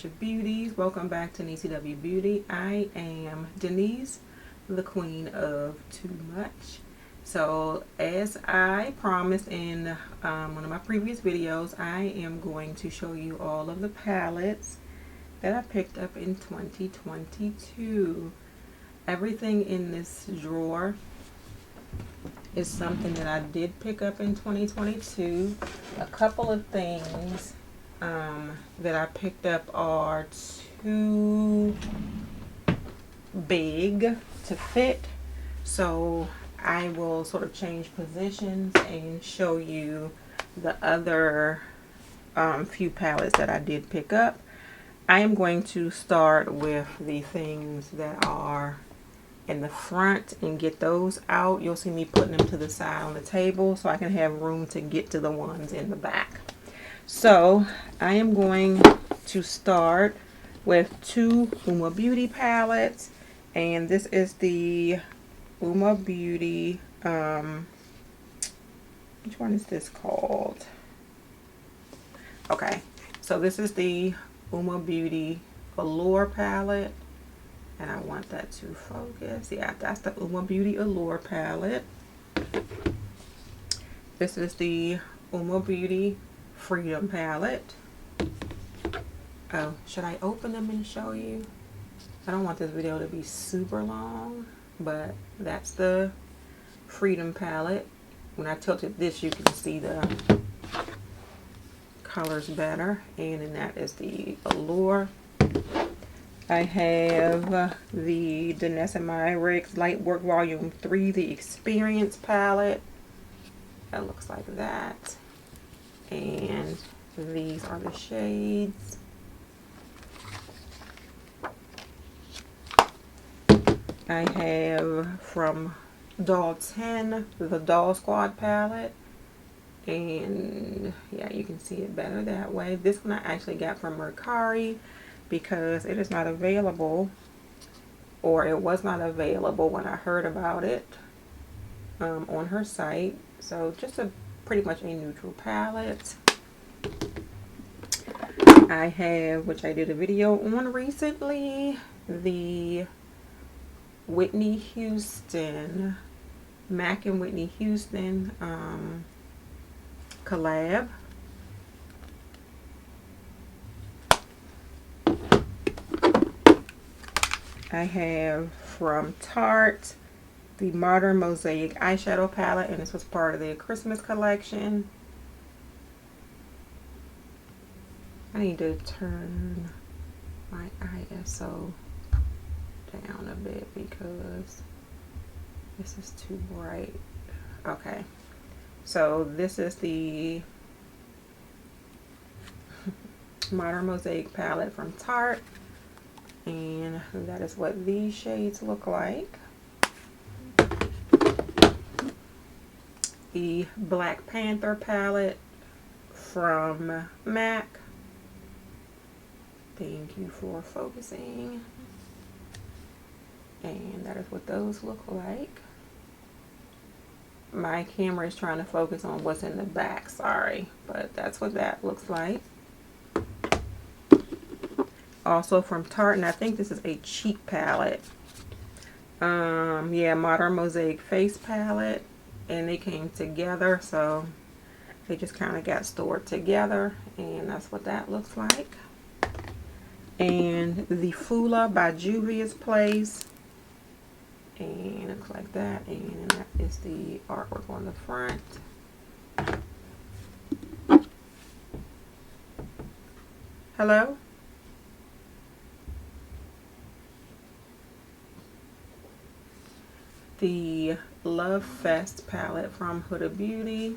bunch of beauties. Welcome back to ECW Beauty. I am Denise, the queen of too much. So as I promised in one of my previous videos, I am going to show you all of the palettes that I picked up in 2022. Everything in this drawer is something that I did pick up in 2022. A couple of things that I picked up are too big to fit, so I will sort of change positions and show you the other few palettes that I did pick up. I am going to start with the things that are in the front and get those out. You'll see me putting them to the side on the table so I can have room to get to the ones in the back. So I am going to start with two Uma Beauty palettes, and this is the Uma Beauty, which one is this called? Okay, so this is the Uma Beauty Allure palette, and I want that to focus. Yeah, that's the Uma Beauty Allure palette. This is the Uma Beauty Freedom palette. Oh, should I open them and show you? I don't want this video to be super long, but that's the Freedom palette. When I tilted this, you can see the colors better. And then that is the Allure. I have the Danessa Myricks Lightwork Volume 3, the Experience palette. That looks like that. And these are the shades. I have from Doll 10 the Doll Squad palette, and yeah, you can see it better that way. This one I actually got from Mercari because it is not available, or it was not available when I heard about it on her site. So just pretty much a neutral palette. I have, which I did a video on recently, the Whitney Houston, Mac and Whitney Houston collab. I have from Tarte the Modern Mosaic eyeshadow palette, and this was part of their Christmas collection. I need to turn my ISO down a bit because this is too bright. Okay, so this is the Modern Mosaic palette from Tarte, and that is what these shades look like. The Black Panther palette from MAC. Thank you for focusing. And that is what those look like. My camera is trying to focus on what's in the back, sorry, but that's what that looks like. Also from Tarte, and I think this is a cheap palette. Yeah, Modern Mosaic face palette, and they came together, so they just kind of got stored together, and that's what that looks like. And the Fula by Juvia's Place, and it looks like that, and that is the artwork on the front. Hello? The Love Fest palette from Huda Beauty.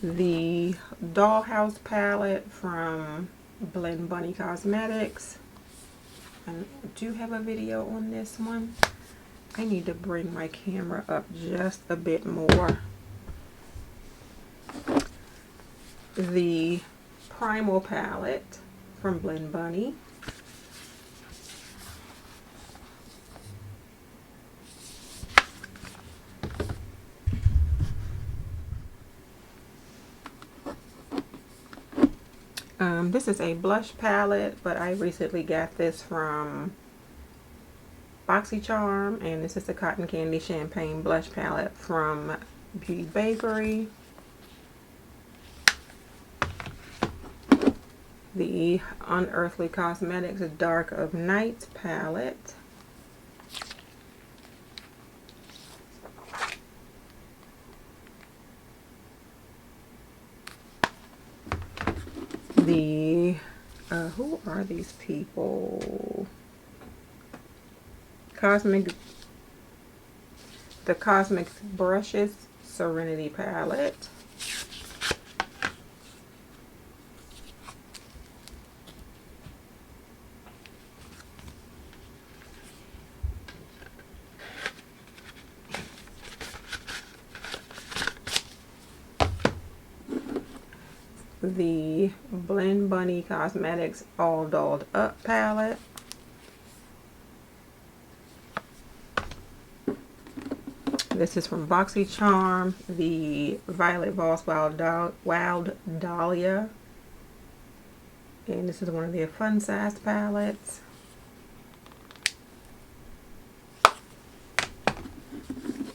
The Dollhouse palette from Blend Bunny Cosmetics. I do have a video on this one. I need to bring my camera up just a bit more. The Primal palette from Blend Bunny. This is a blush palette, but I recently got this from BoxyCharm, and this is the Cotton Candy Champagne Blush Palette from Beauty Bakery. The Unearthly Cosmetics Dark of Night palette. The who are these people? The Cosmic Brushes Serenity palette. The Blend Bunny Cosmetics All Dolled Up palette. This is from BoxyCharm, the Violet Voss Wild Dahlia. And this is one of their fun size palettes.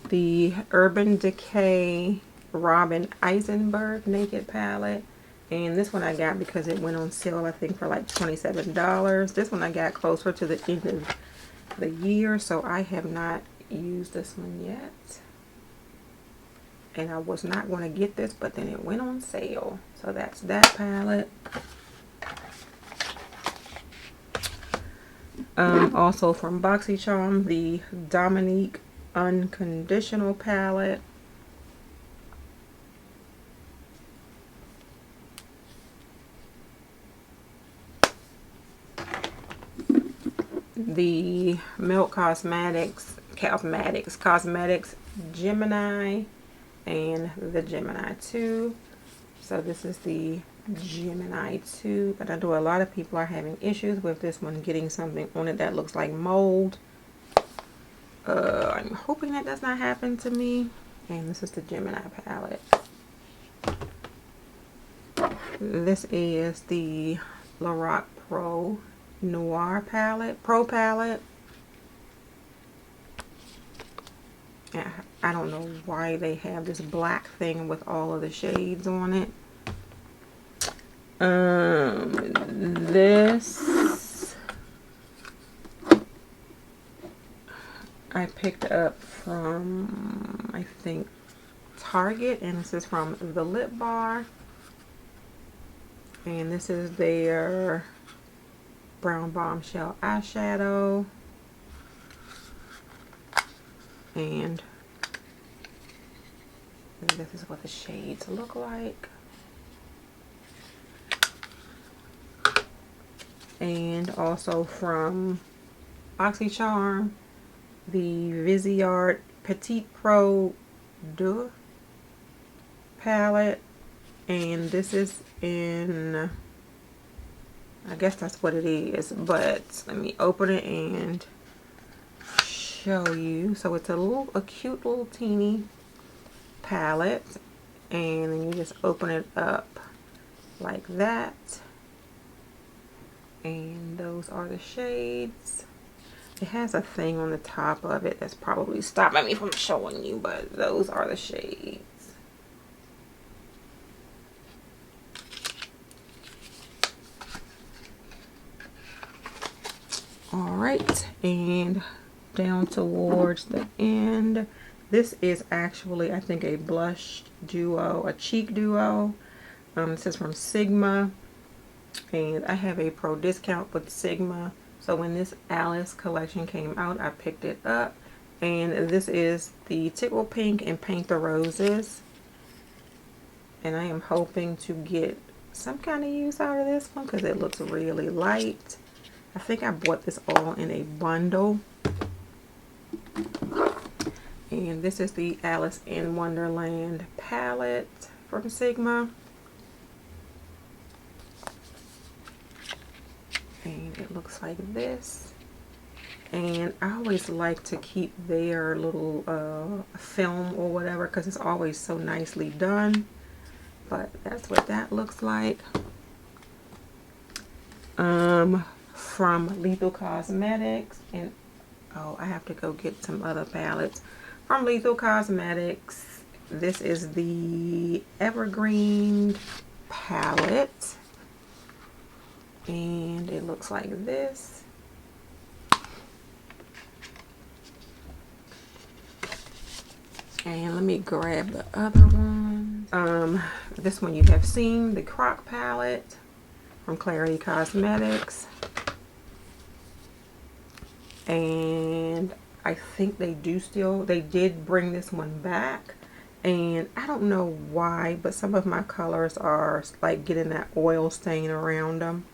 The Urban Decay Robin Eisenberg Naked palette. And this one I got because it went on sale, I think, for like $27. This one I got closer to the end of the year, so I have not used this one yet. And I was not going to get this, but then it went on sale. So that's that palette. Also from BoxyCharm, the Dominique Unconditional palette. The Milk Cosmetics Gemini and the Gemini 2. So this is the Gemini 2, but I know a lot of people are having issues with this one getting something on it that looks like mold. I'm hoping that does not happen to me. And this is the Gemini palette. This is the Lorac Pro Noir palette, Pro palette. Yeah, I don't know why they have this black thing with all of the shades on it. This I picked up from, I think, Target, and this is from the Lip Bar. And this is their Brown Bombshell eyeshadow. And this is what the shades look like. And also from BoxyCharm, the Viseart Petite Pro 2 palette. And this is in, I guess that's what it is, but let me open it and show you. So it's a cute little teeny palette, and then you just open it up like that, and those are the shades. It has a thing on the top of it that's probably stopping me from showing you, but those are the shades. Alright, and down towards the end, this is actually, I think, a blush duo, a cheek duo. This is from Sigma, and I have a pro discount with Sigma, so when this Alice collection came out, I picked it up. And this is the Tickle Pink and Paint the Roses, and I am hoping to get some kind of use out of this one because it looks really light. I think I bought this all in a bundle. And this is the Alice in Wonderland palette from Sigma. And it looks like this. And I always like to keep their little film or whatever because it's always so nicely done. But that's what that looks like. from Lethal Cosmetics. And oh, I have to go get some other palettes from Lethal Cosmetics. This is the Evergreen palette, and it looks like this. And let me grab the other one. This one you have seen, the Croc palette from Clarity Cosmetics. And I think they did bring this one back. And I don't know why, but some of my colors are like getting that oil stain around them.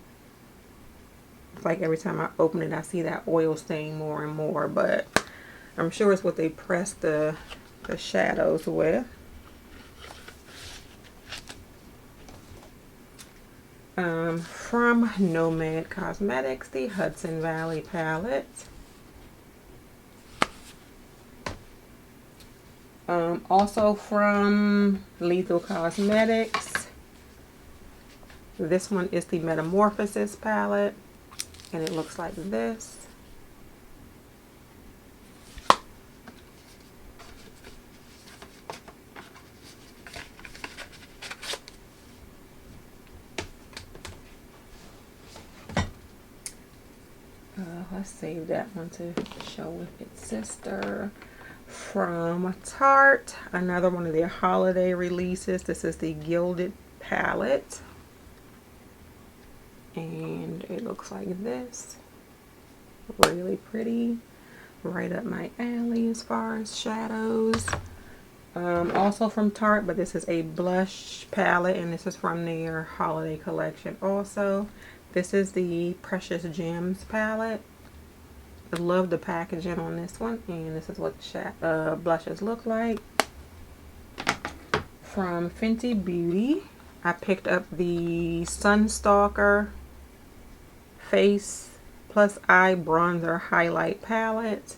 It's like every time I open it, I see that oil stain more and more, but I'm sure it's what they pressed the shadows with. From Nomad Cosmetics, the Hudson Valley palette. Also from Lethal Cosmetics, this one is the Metamorphosis palette, and it looks like this. Let's save that one to show with its sister. From Tarte, another one of their holiday releases. This is the Gilded palette, and it looks like this. Really pretty, right up my alley as far as shadows. Also from Tarte, but this is a blush palette, and this is from their holiday collection also. This is the Precious Gems palette. I love the packaging on this one, and this is what blushes look like. From Fenty Beauty, I picked up the Sunstalker Face Plus Eye Bronzer Highlight palette,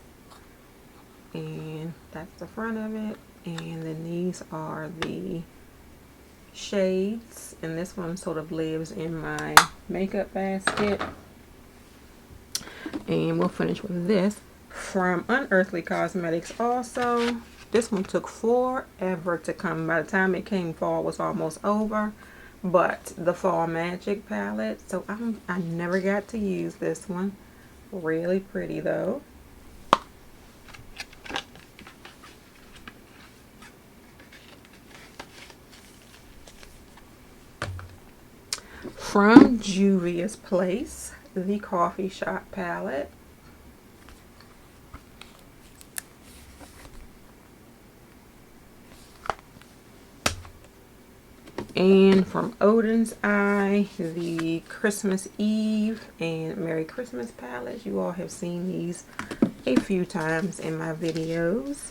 and that's the front of it. And then these are the shades, and this one sort of lives in my makeup basket. And we'll finish with this from Unearthly Cosmetics also. This one took forever to come. By the time it came, fall was almost over. But the Fall Magic palette, so I never got to use this one. Really pretty though. From Juvia's Place, the Coffee Shop palette. And from Odin's Eye, the Christmas Eve and Merry Christmas palettes. You all have seen these a few times in my videos,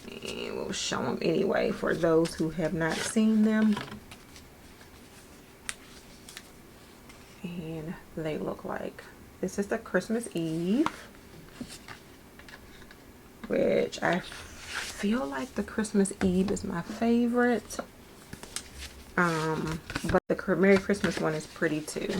and we'll show them anyway for those who have not seen them. And they look like, this is the Christmas Eve, which I feel like the Christmas Eve is my favorite. But the Merry Christmas one is pretty too.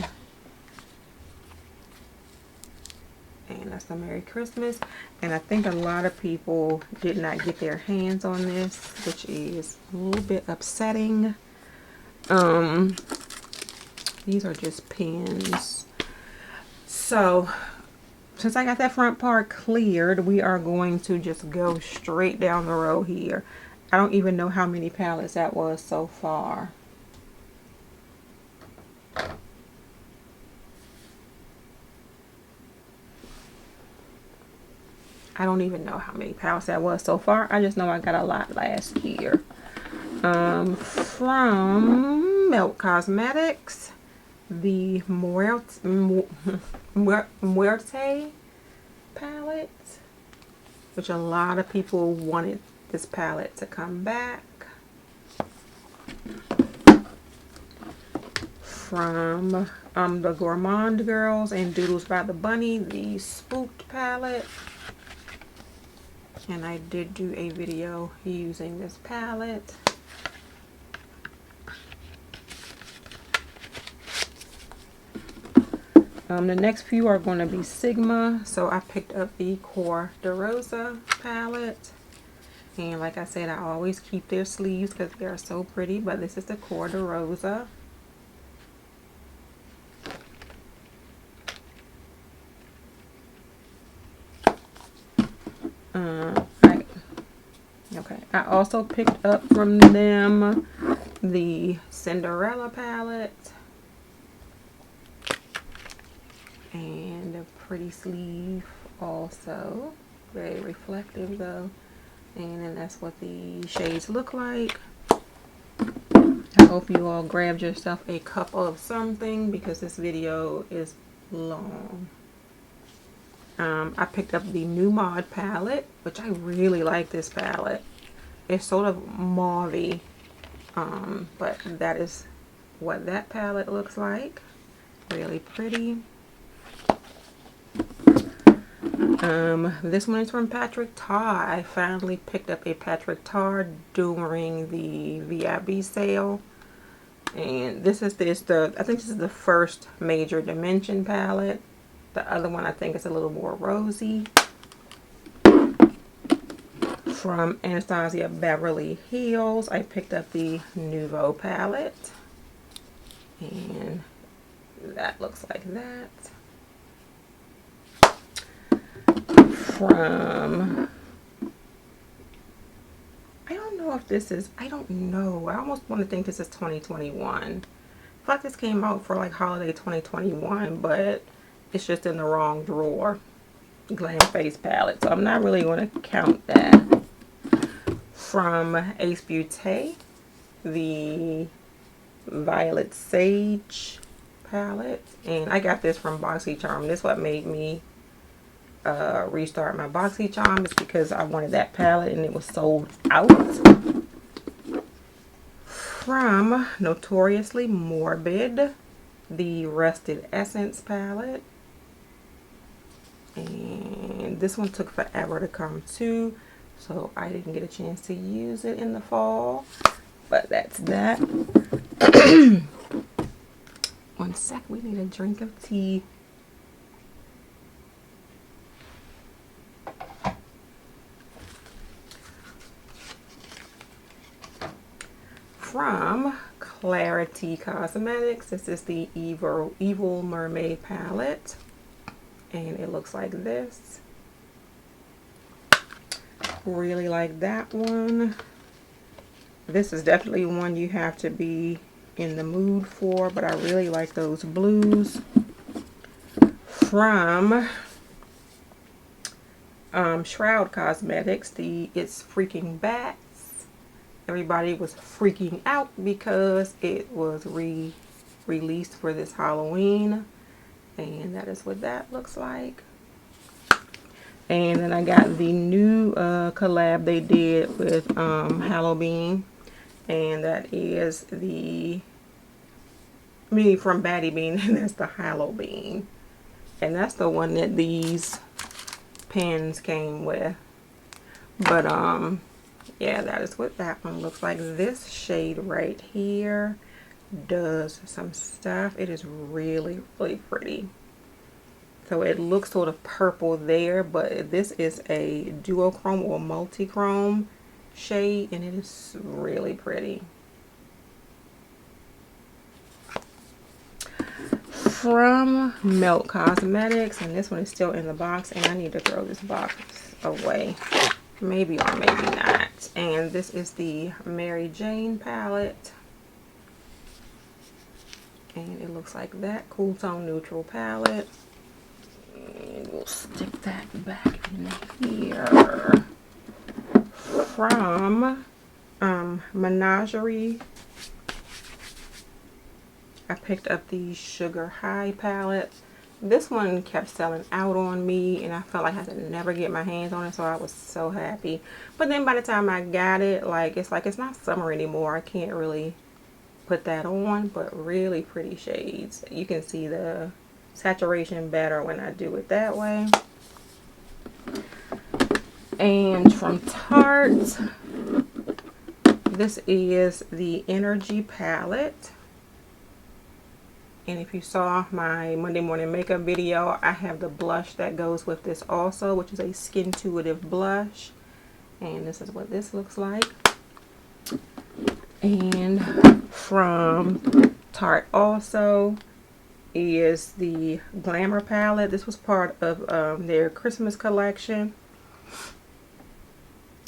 And that's the Merry Christmas. And I think a lot of people did not get their hands on this, which is a little bit upsetting. These are just pins. So since I got that front part cleared, we are going to just go straight down the row here. I don't even know how many palettes that was so far. I don't even know how many palettes that was so far. I just know I got a lot last year. From Melt Cosmetics, the Muerte palette, which a lot of people wanted this palette to come back. From the Gourmand Girls and Doodles by the Bunny, the Spooked palette. And I did do a video using this palette. The next few are going to be Sigma. So I picked up the Core de Rosa palette. And like I said, I always keep their sleeves because they are so pretty. But this is the Core de Rosa. I also picked up from them the Cinderella palette. And a pretty sleeve also. Very reflective though. And then that's what the shades look like. I hope you all grabbed yourself a cup of something because this video is long. I picked up the New Mod palette, which I really like this palette. It's sort of mauve-y, but that is what that palette looks like. Really pretty. This one is from Patrick Tar. I finally picked up a Patrick Tar during the VIB sale. And this is I think this is the first major dimension palette. The other one I think is a little more rosy. From Anastasia Beverly Hills, I picked up the Nouveau palette. And that looks like that. From, I don't know if this is, I don't know. I almost want to think this is 2021. I feel like this came out for like holiday 2021, but it's just in the wrong drawer. Glam Face palette. So I'm not really going to count that. From Ace Beauty, the Violet Sage palette. And I got this from BoxyCharm. This is what made me restart my BoxyCharm, is because I wanted that palette and it was sold out. From Notoriously Morbid, the Rusted Essence palette. And this one took forever to come too, so I didn't get a chance to use it in the fall, but that's that. 1 sec, we need a drink of tea. From Clarity Cosmetics, this is the Evil Mermaid palette, and it looks like this. Really like that one. This is definitely one you have to be in the mood for, but I really like those blues. From Shroud Cosmetics, the It's Freaking Bats. Everybody was freaking out because it was released for this Halloween, and that is what that looks like. And then I got the new collab they did with Halloween, and that is from Batty Bean, and that's the Halloween, and that's the one that these pens came with. But yeah, that is what that one looks like. This shade right here does some stuff. It is really, really pretty. So it looks sort of purple there, but this is a duochrome or multi-chrome shade, and it is really pretty. From Melt Cosmetics, and this one is still in the box, and I need to throw this box away. Maybe or maybe not. And this is the Mary Jane palette. And it looks like that. Cool Tone Neutral palette. And we'll stick that back in here. From Menagerie, I picked up the Sugar High palette. This one kept selling out on me, and I felt like I could never get my hands on it, so I was so happy. But then by the time I got it, it's not summer anymore. I can't really put that on, but really pretty shades. You can see the saturation better when I do it that way. And from Tarte, this is the Energy palette. And if you saw my Monday morning makeup video, I have the blush that goes with this also, which is a Skin Intuitive blush. And this is what this looks like. And from Tarte also is the Glamour palette. This was part of their Christmas collection.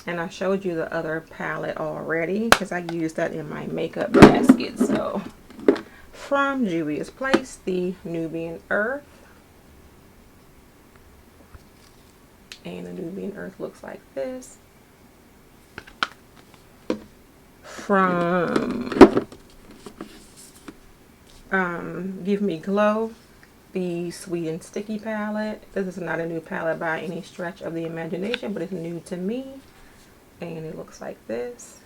And I showed you the other palette already because I used that in my makeup basket. So from Juvia's Place, the Nubian Earth. And the Nubian Earth looks like this. From Give Me Glow, the Sweet and Sticky palette. This is not a new palette by any stretch of the imagination, but it's new to me. And it looks like this.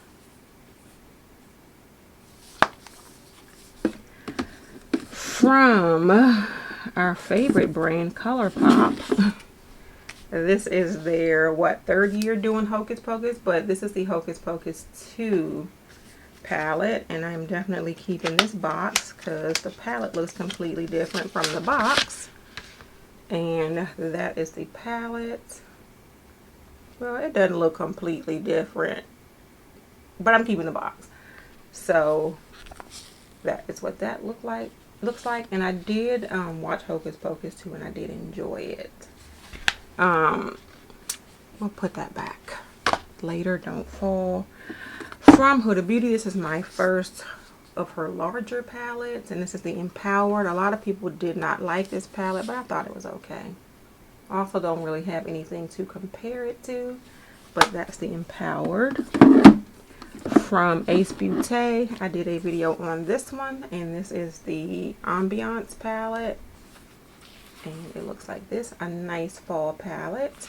From our favorite brand, ColourPop. This is their, what, 3rd year doing Hocus Pocus, but this is the Hocus Pocus 2 palette, and I'm definitely keeping this box because the palette looks completely different from the box. And that is the palette. Well, it doesn't look completely different, but I'm keeping the box. So that is what that looks like. And I did watch Hocus Pocus 2, and I did enjoy it. We'll put that back later, don't fall. From Huda Beauty, this is my first of her larger palettes, and this is the Empowered. A lot of people did not like this palette, but I thought it was okay. Also don't really have anything to compare it to, but that's the Empowered. From Ace Beauty, I did a video on this one, and this is the Ambiance palette. And it looks like this, a nice fall palette.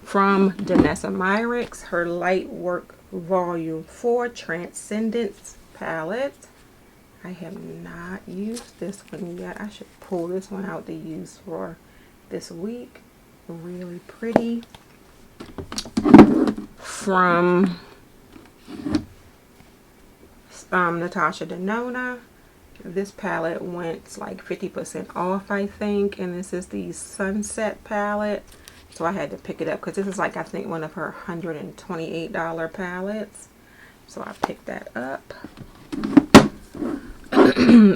From Danessa Myricks, her Lightwork Volume 4 Transcendence palette. I have not used this one yet. I should pull this one out to use for this week. Really pretty. From Natasha Denona. This palette went like 50% off, I think, and this is the Sunset palette. So I had to pick it up because this is like, I think, one of her $128 palettes. So I picked that up.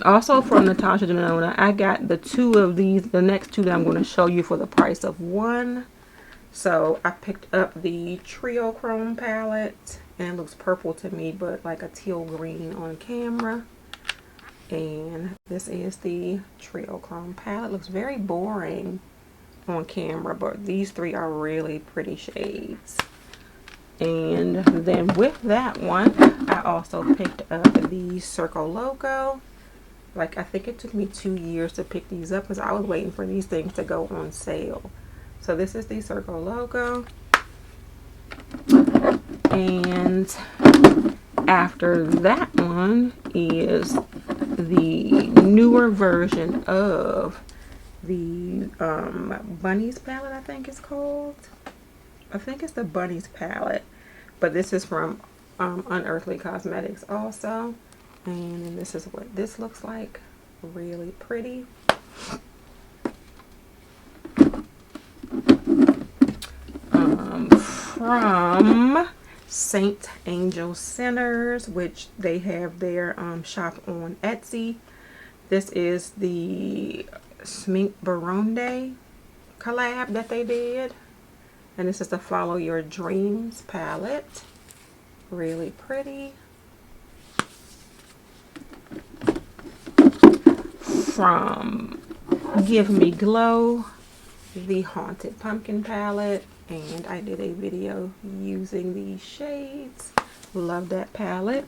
Also from Natasha Denona, I got the 2 of these, the next 2 that I'm going to show you, for the price of 1. So I picked up the Trio Chrome palette, and it looks purple to me, but like a teal green on camera. And this is the Trio Chrome palette. Looks very boring on camera, but these 3 are really pretty shades. And then with that one, I also picked up the Circo Loco. Like, I think it took me 2 years to pick these up because I was waiting for these things to go on sale. So this is the Circo Loco. And after that one is the newer version of the Bunnies palette, I think it's called. I think it's the Bunnies palette, but this is from Unearthly Cosmetics also. And this is what this looks like. Really pretty. From Saint Angel Centers, which they have their shop on Etsy. This is the Smink Baronde collab that they did, and this is the Follow Your Dreams palette. Really pretty. From Give Me Glow, the Haunted Pumpkin palette, and I did a video using these shades. Love that palette.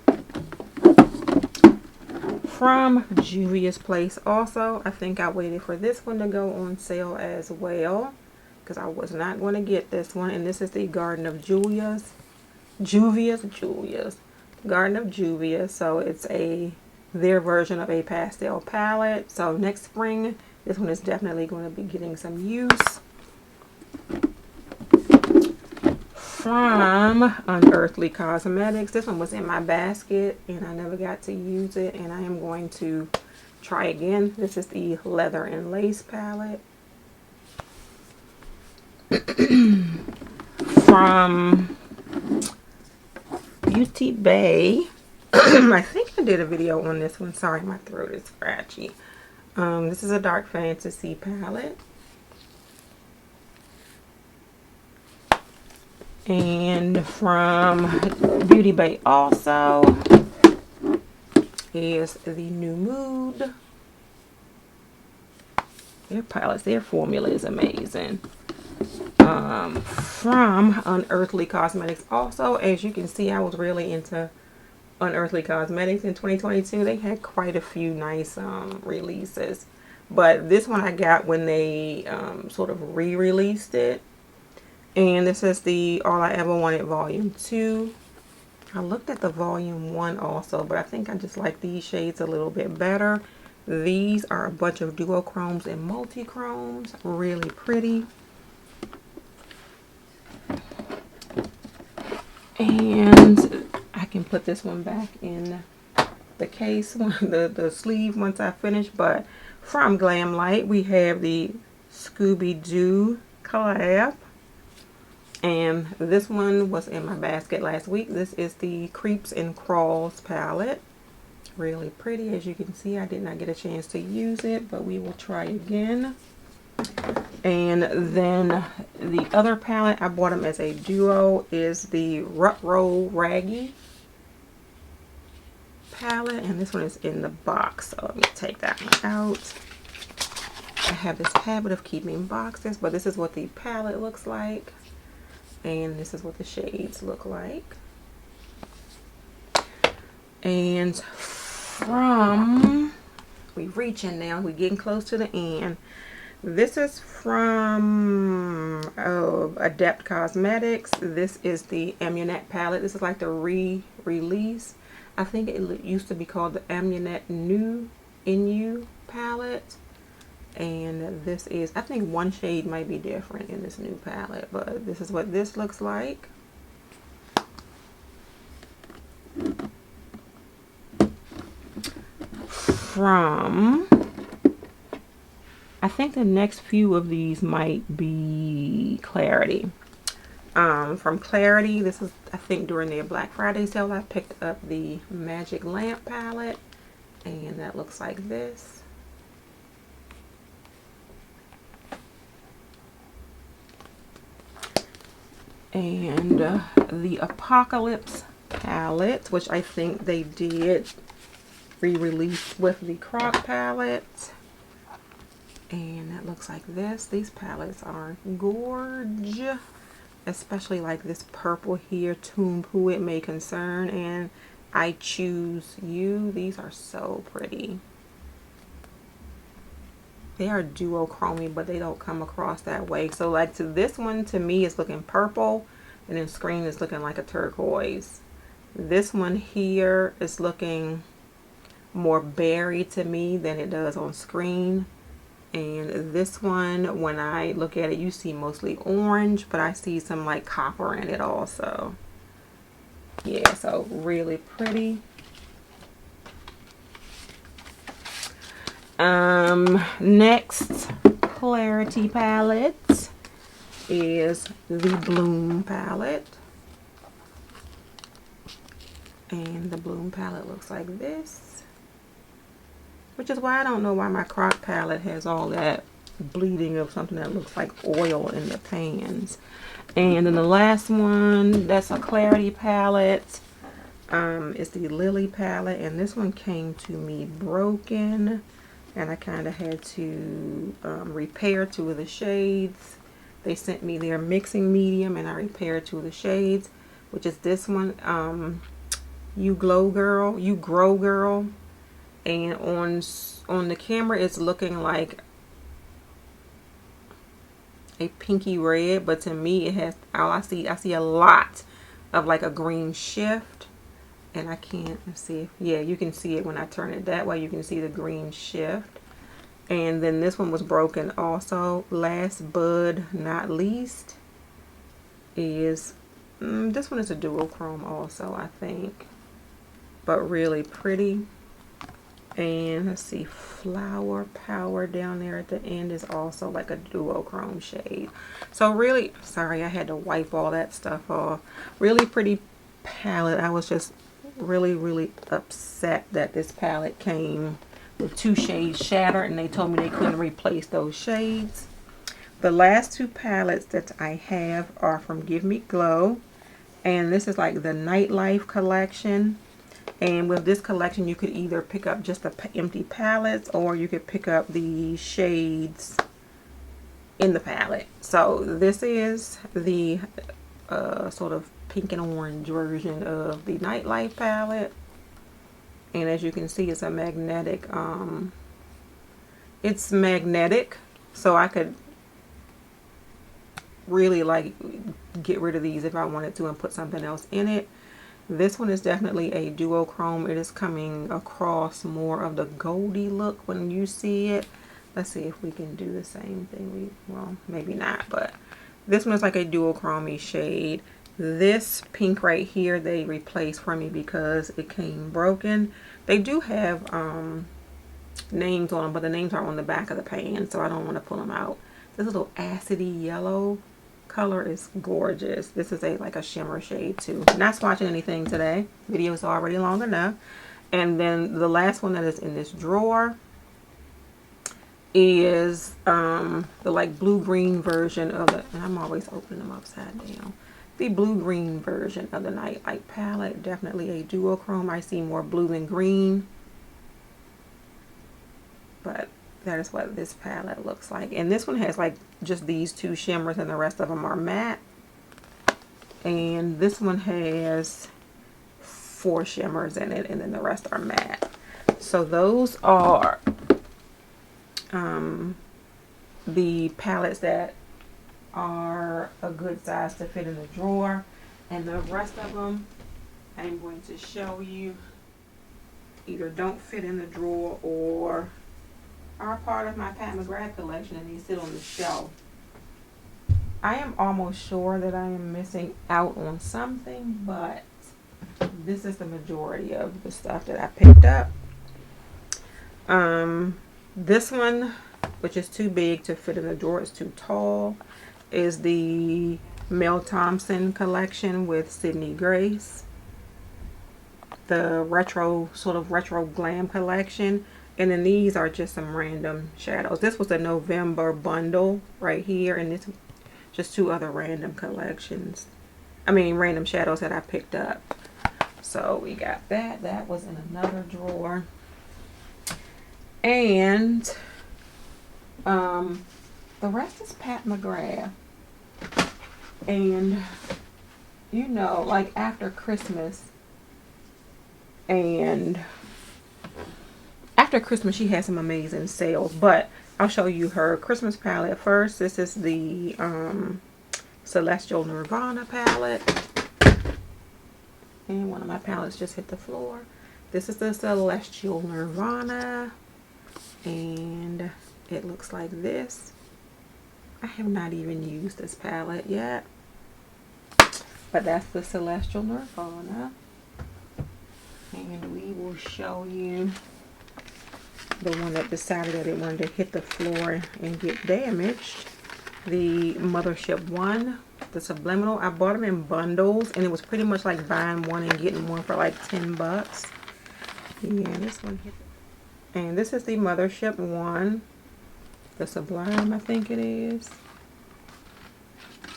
From Juvia's Place also, I think I waited for this one to go on sale as well because I was not going to get this one. And this is the Garden of Juvia's Garden of Juvia. So it's their version of a pastel palette. So next spring, this one is definitely going to be getting some use. from Unearthly Cosmetics. This one was in my basket and I never got to use it, and I am going to try again. This is the Leather and Lace palette. From Beauty Bay. I think I did a video on this one. Sorry, my throat is scratchy. This is a Dark Fantasy palette. And from Beauty Bay also is the New Mood. Their palettes, their formula is amazing. From Unearthly Cosmetics also, as you can see, I was really into Unearthly Cosmetics in 2022. They had quite a few nice releases, but this one I got when they sort of re-released it. And this is the All I Ever Wanted Volume 2. I looked at the Volume 1 also, but I think I just like these shades a little bit better. These are a bunch of duochromes and multichromes. Really pretty. And I can put this one back in the case, the sleeve once I finish. But from Glamlight, we have the Scooby-Doo collab. And this one was in my basket last week. This is the Creeps and Crawls palette. Really pretty. As you can see, I did not get a chance to use it, but we will try again. And then the other palette, I bought them as a duo, is the Rut Roll Raggy palette. And this one is in the box. So let me take that one out. I have this habit of keeping boxes, but this is what the palette looks like. And this is what the shades look like. And from, we're reaching now, we're getting close to the end. This is from Adept Cosmetics. This is the Amunet palette. This is like the re-release. I think it used to be called the Amunet New In You palette. And this is, I think one shade might be different in this new palette, but this is what this looks like. From, I think the next few of these might be Clarity. From Clarity, this is, I think during their Black Friday sale, I picked up the Magic Lamp palette, and that looks like this. And the Apocalypse palette, which I think they did re-release with the Croc palette. And that looks like this. These palettes are gorgeous. Especially like this purple here, Tomb Who It May Concern, and I Choose You. These are so pretty. They are duochromy, but they don't come across that way. So like to this one, to me, is looking purple, and then screen is looking like a turquoise. This one here is looking more berry to me than it does on screen. And this one, when I look at it, you see mostly orange, but I see some like copper in it also. Yeah, so really pretty. Next Clarity palette is the Bloom palette. And the Bloom palette looks like this. Which is why I don't know why my Croc palette has all that bleeding of something that looks like oil in the pans. And then the last one, that's a Clarity palette. It's the Lily palette. And this one came to me broken. And I kind of had to repair two of the shades. They sent me their mixing medium and I repaired two of the shades, which is this one, You Grow Girl. And on the camera it's looking like a pinky red, but to me it has, I see a lot of like a green shift. And I can't, let's see, yeah, you can see it when I turn it that way. You can see the green shift. And then this one was broken also. Last but not least is This one is a duochrome also, I think, but really pretty. And let's see, Flower Power down there at the end is also like a duochrome shade. So really, sorry, I had to wipe all that stuff off. Really pretty palette. I was just really upset that this palette came with 2 shades shattered, and they told me they couldn't replace those shades. The last 2 palettes that I have are from Give Me Glow, and this is like the Nightlife collection. And with this collection, you could either pick up just the empty palettes, or you could pick up the shades in the palette. So this is the sort of pink and orange version of the Nightlife palette. And as you can see, it's a magnetic, it's magnetic, so I could really like get rid of these if I wanted to and put something else in it. This one is definitely a duochrome. It is coming across more of the goldy look when you see it. Let's see if we can do the same thing. Well, maybe not, but this one is like a duochrome shade. This pink right here, they replaced for me because it came broken. They do have names on them, but the names are on the back of the pan, so I don't want to pull them out. This little acidy yellow color is gorgeous. This is like a shimmer shade too. Not swatching anything today. Video is already long enough. And then the last one that is in this drawer is the like blue-green version of the, and I'm always opening them upside down. The blue-green version of the Nightlight palette. Definitely a duochrome. I see more blue than green, but that is what this palette looks like. And this one has like just these 2 shimmers, and the rest of them are matte. And this one has 4 shimmers in it, and then the rest are matte. So those are the palettes that are a good size to fit in the drawer. And the rest of them I'm going to show you either don't fit in the drawer or are part of my Pat McGrath collection, and they sit on the shelf. I am almost sure that I am missing out on something, but this is the majority of the stuff that I picked up. This one, which is too big to fit in the drawer, it's too tall, is the Mel Thompson collection with Sydney Grace. The retro, sort of retro glam collection. And then these are just some random shadows. This was a November bundle right here, and this just 2 other random collections. I mean, random shadows that I picked up. So we got that. That was in another drawer. And the rest is Pat McGrath. And you know, like after Christmas, she had some amazing sales, but I'll show you her Christmas palette first. This is the Celestial Nirvana palette, and one of my palettes just hit the floor. This is the Celestial Nirvana, and it looks like this. I have not even used this palette yet, but that's the Celestial Nirvana. And we will show you the one that decided that it wanted to hit the floor and get damaged. The Mothership one, the Subliminal. I bought them in bundles, and it was pretty much like buying one and getting one for like 10 bucks. Yeah, this one hit. And this is the Mothership one, the Sublime, I think it is.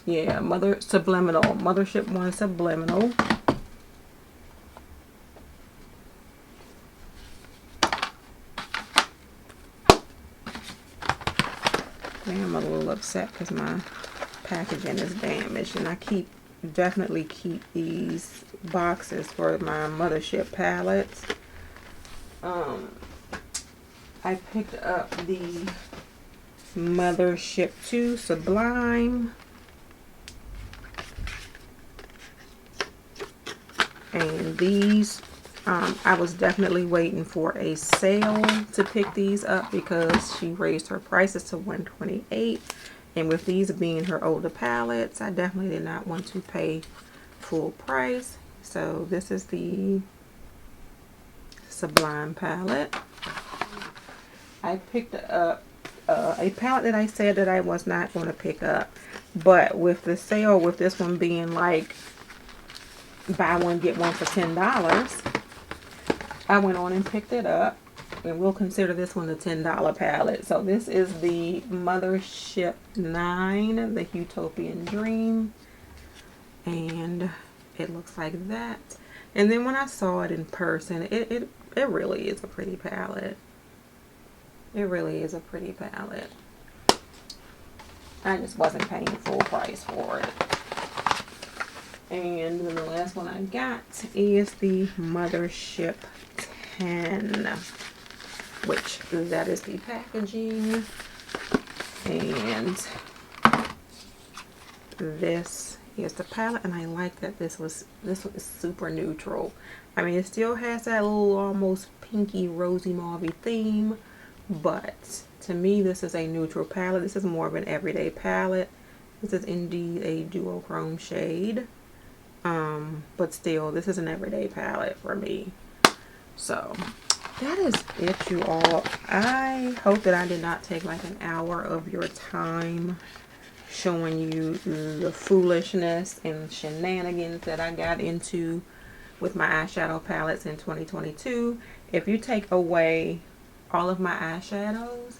Yeah, Subliminal. Mothership one Subliminal. I'm a little upset because my packaging is damaged, and I definitely keep these boxes for my Mothership palettes. I picked up the Mothership 2 Sublime, and these I was definitely waiting for a sale to pick these up because she raised her prices to $128, and with these being her older palettes, I definitely did not want to pay full price. So this is the Sublime palette. I picked up a palette that I said that I was not going to pick up, but with the sale, with this one being like buy one get one for $10, I went on and picked it up, and we'll consider this one the $10 palette. So this is the Mothership 9, the Utopian Dream, and it looks like that. And then when I saw it in person, it really is a pretty palette. It really is a pretty palette. I just wasn't paying full price for it. And then the last one I got is the Mothership 10, which that is the packaging. And this is the palette, and I like that this one is super neutral. I mean, it still has that little almost pinky rosy mauve theme, but to me this is a neutral palette. This is more of an everyday palette. This is indeed a duochrome shade, but still this is an everyday palette for me. So that is it, you all. I hope that I did not take like an hour of your time showing you the foolishness and shenanigans that I got into with my eyeshadow palettes in 2022. If you take away all of my eyeshadows,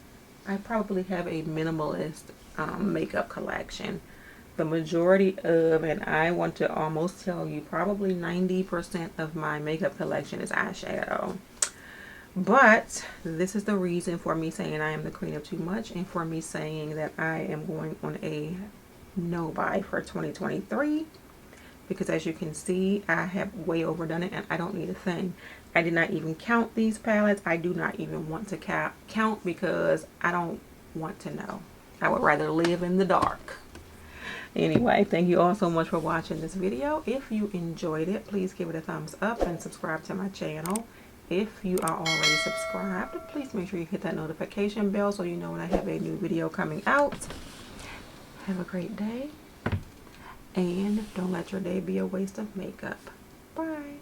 I probably have a minimalist makeup collection. The majority of, and I want to almost tell you, probably 90% of my makeup collection is eyeshadow. But this is the reason for me saying I am the queen of too much, and for me saying that I am going on a no buy for 2023. Because as you can see, I have way overdone it and I don't need a thing. I did not even count these palettes. I do not even want to count because I don't want to know. I would rather live in the dark. Anyway, thank you all so much for watching this video. If you enjoyed it, please give it a thumbs up and subscribe to my channel. If you are already subscribed, please make sure you hit that notification bell so you know when I have a new video coming out. Have a great day. And don't let your day be a waste of makeup. Bye.